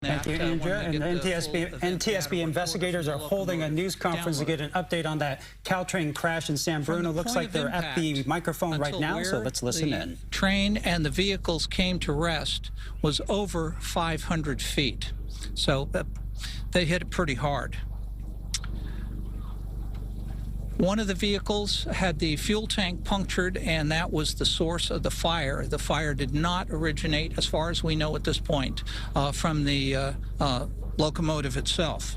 Thank you, Andrea. And the NTSB investigators are holding a news conference to get an update on that Caltrain crash in San Bruno. Looks like they're at the microphone right now, so let's listen in. Train and the vehicles came to rest was over 500 feet. So they hit it pretty hard. One of the vehicles had the fuel tank punctured, and that was the source of the fire. The fire did not originate, as far as we know at this point, from the locomotive itself.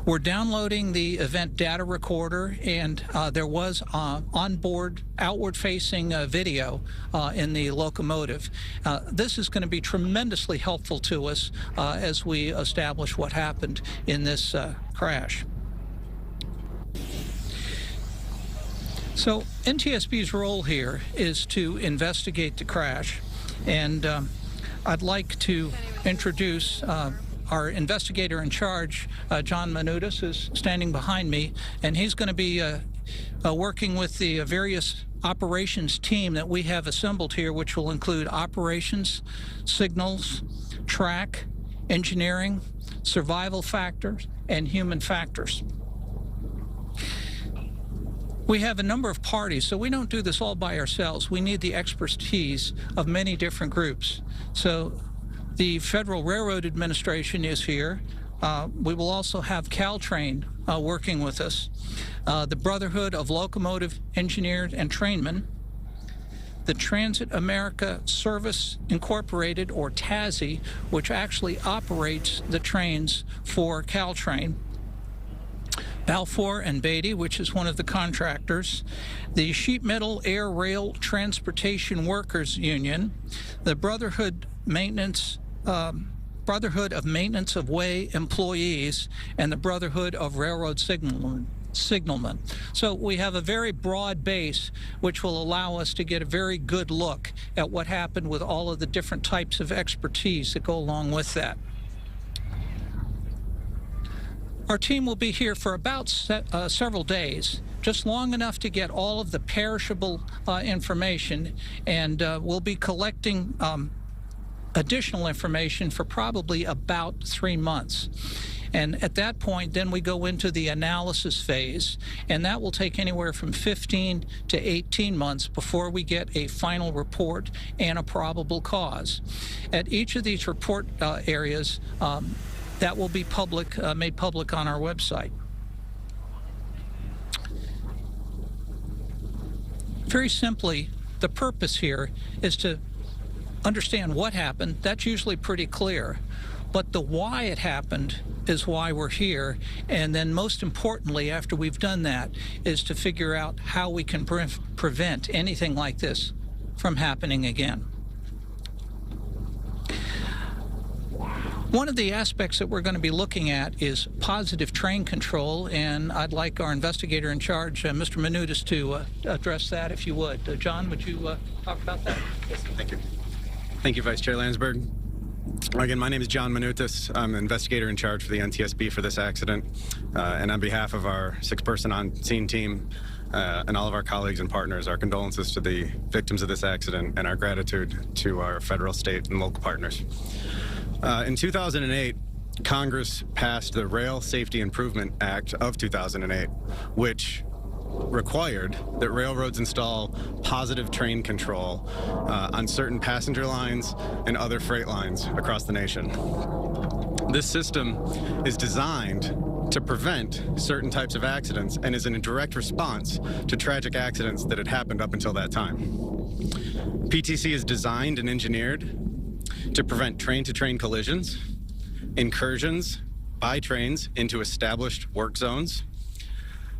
We're downloading the event data recorder, and there was onboard, outward-facing video in the locomotive. This is going to be tremendously helpful to us as we establish what happened in this crash. So NTSB's role here is to investigate the crash, and I'd like to introduce our investigator in charge, John Minutis, who's standing behind me, and he's going to be working with the various operations team that we have assembled here, which will include operations, signals, track, engineering, survival factors, and human factors. We have a number of parties, so we don't do this all by ourselves. We need the expertise of many different groups. So the Federal Railroad Administration is here. We will also have Caltrain working with us, the Brotherhood of Locomotive Engineers and Trainmen, the Transit America Service Incorporated, or TASI, which actually operates the trains for Caltrain, Balfour and Beatty, which is one of the contractors, the Sheet Metal Air Rail Transportation Workers Union, the Brotherhood of Maintenance of Way Employees, and the Brotherhood of Railroad Signalmen. So we have a very broad base, which will allow us to get a very good look at what happened with all of the different types of expertise that go along with that. Our team will be here for about several days, just long enough to get all of the perishable information, and we'll be collecting additional information for probably about 3 months. And at that point, then we go into the analysis phase, and that will take anywhere from 15 to 18 months before we get a final report and a probable cause. At each of these report areas, that will be made public on our website. Very simply, the purpose here is to understand what happened. That's usually pretty clear. But the why it happened is why we're here. And then most importantly, after we've done that, is to figure out how we can prevent anything like this from happening again. One of the aspects that we're going to be looking at is positive train control, and I'd like our investigator in charge, Mr. Minutis, to address that, if you would. John, would you talk about that? Yes, thank you. Thank you, Vice Chair Landsberg. Again, my name is John Minutis. I'm the investigator in charge for the NTSB for this accident, and on behalf of our 6-person on-scene team and all of our colleagues and partners, our condolences to the victims of this accident and our gratitude to our federal, state, and local partners. In 2008, Congress passed the Rail Safety Improvement Act of 2008, which required that railroads install positive train control on certain passenger lines and other freight lines across the nation. This system is designed to prevent certain types of accidents and is in a direct response to tragic accidents that had happened up until that time. PTC is designed and engineered to prevent train-to-train collisions, incursions by trains into established work zones,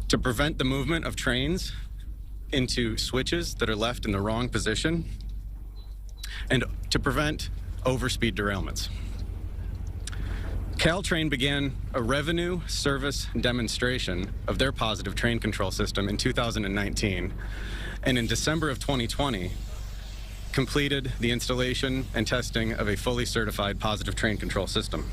to prevent the movement of trains into switches that are left in the wrong position, and to prevent overspeed derailments. Caltrain began a revenue service demonstration of their positive train control system in 2019, and in December of 2020, completed the installation and testing of a fully certified positive train control system.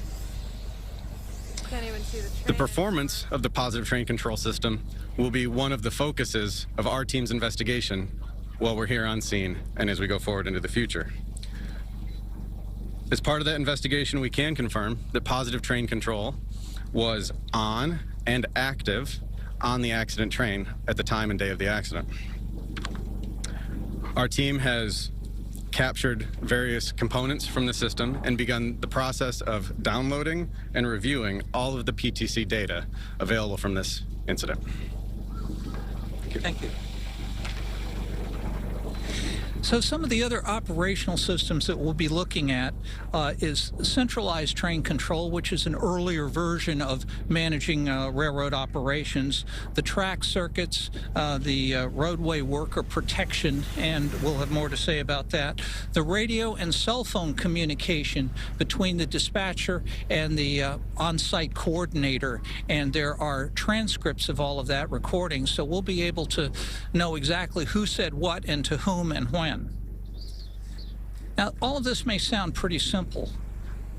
Can't even see the train. The performance of the positive train control system will be one of the focuses of our team's investigation while we're here on scene and as we go forward into the future. As part of that investigation, we can confirm that positive train control was on and active on the accident train at the time and day of the accident. Our team has captured various components from the system and begun the process of downloading and reviewing all of the PTC data available from this incident. Thank you. So some of the other operational systems that we'll be looking at is centralized train control, which is an earlier version of managing railroad operations, the track circuits, the roadway worker protection, and we'll have more to say about that, the radio and cell phone communication between the dispatcher and the on-site coordinator, and there are transcripts of all of that recording, so we'll be able to know exactly who said what and to whom and when. Now, all of this may sound pretty simple,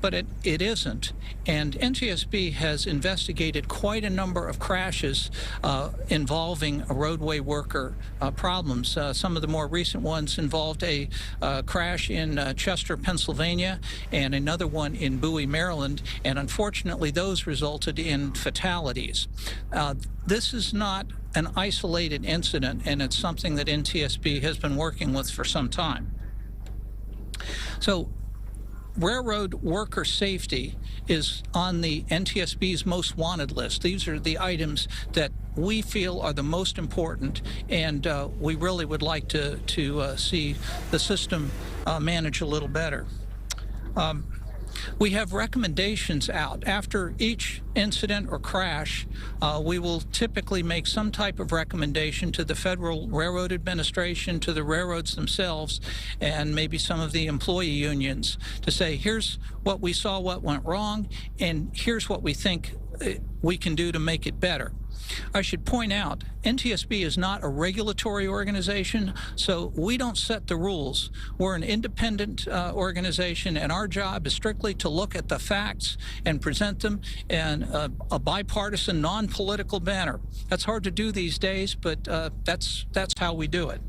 but it isn't. And NTSB has investigated quite a number of crashes involving a roadway worker problems. Some of the more recent ones involved a crash in Chester, Pennsylvania, and another one in Bowie, Maryland, and unfortunately those resulted in fatalities. This is not an isolated incident, and it's something that NTSB has been working with for some time. So railroad worker safety is on the NTSB's most wanted list. These are the items that we feel are the most important, and we really would like to see the system manage a little better. We have recommendations out. After each incident or crash, we will typically make some type of recommendation to the Federal Railroad Administration, to the railroads themselves, and maybe some of the employee unions to say, here's what we saw, what went wrong, and here's what we think we can do to make it better. I should point out, NTSB is not a regulatory organization, so we don't set the rules. We're an independent organization, and our job is strictly to look at the facts and present them in a bipartisan, non-political manner. That's hard to do these days, but that's how we do it.